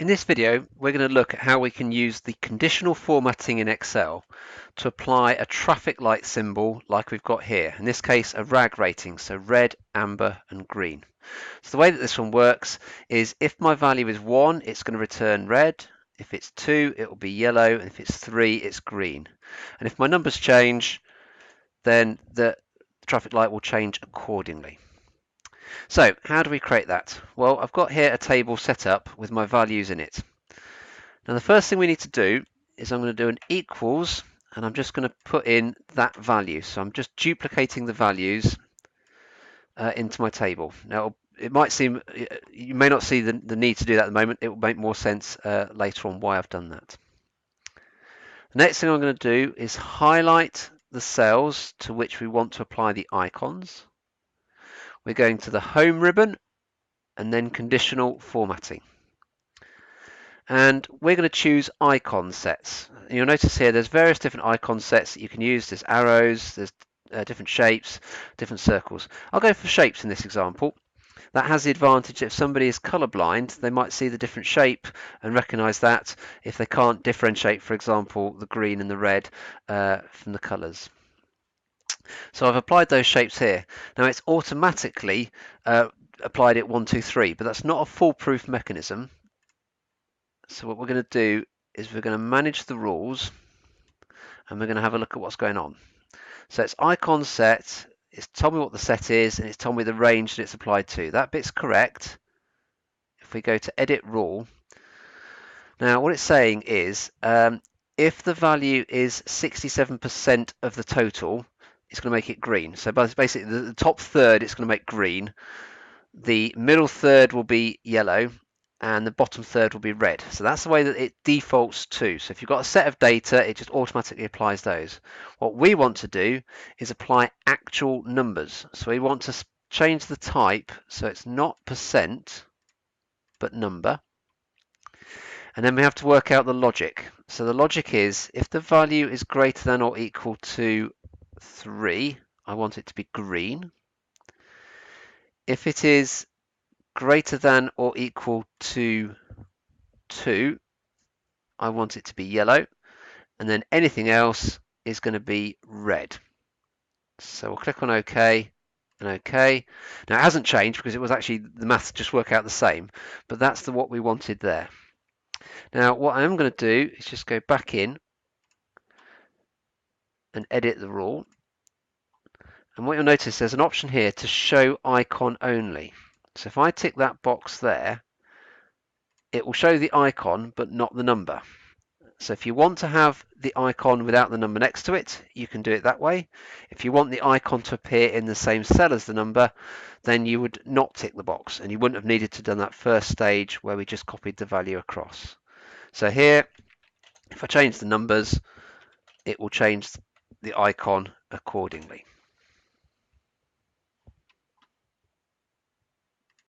In this video, we're going to look at how we can use the conditional formatting in Excel to apply a traffic light symbol like we've got here. In this case, a RAG rating, so red, amber, and green. So the way that this one works is if my value is 1, it's going to return red. If it's 2, it will be yellow. And if it's 3, it's green. And if my numbers change, then the traffic light will change accordingly. So how do we create that? Well, I've got here a table set up with my values in it. Now the first thing we need to do is I'm going to do an equals, and I'm just going to put in that value. So I'm just duplicating the values into my table. Now it might seem, you may not see the need to do that at the moment. It will make more sense later on why I've done that. The next thing I'm going to do is highlight the cells to which we want to apply the icons. We're going to the home ribbon and then conditional formatting. And we're going to choose icon sets. You'll notice here there's various different icon sets that you can use. There's arrows, there's different shapes, different circles. I'll go for shapes in this example. That has the advantage that if somebody is colorblind, they might see the different shape and recognize that if they can't differentiate, for example, the green and the red from the colors. So I've applied those shapes here. Now it's automatically applied it 1, 2, 3, but that's not a foolproof mechanism. So what we're going to do is we're going to manage the rules and we're going to have a look at what's going on. So it's icon set, it's told me what the set is, and it's told me the range that it's applied to. That bit's correct. If we go to edit rule, now what it's saying is if the value is 67% of the total, it's going to make it green. So basically the top third it's going to make green, the middle third will be yellow, and the bottom third will be red. So that's the way that it defaults to. So if you've got a set of data, it just automatically applies those. What we want to do is apply actual numbers. So we want to change the type so it's not percent, but number. And then we have to work out the logic. So the logic is if the value is greater than or equal to 3, I want it to be green. If it is greater than or equal to 2, I want it to be yellow, and then anything else is going to be red. So we'll click on OK and OK. Now it hasn't changed because it was actually the maths just work out the same, but that's what we wanted there. Now what I'm going to do is just go back in and edit the rule. And what you'll notice there's an option here to show icon only. So if I tick that box there, it will show the icon but not the number. So if you want to have the icon without the number next to it, you can do it that way. If you want the icon to appear in the same cell as the number, then you would not tick the box and you wouldn't have needed to have done that first stage where we just copied the value across. So here, if I change the numbers, it will change the icon accordingly.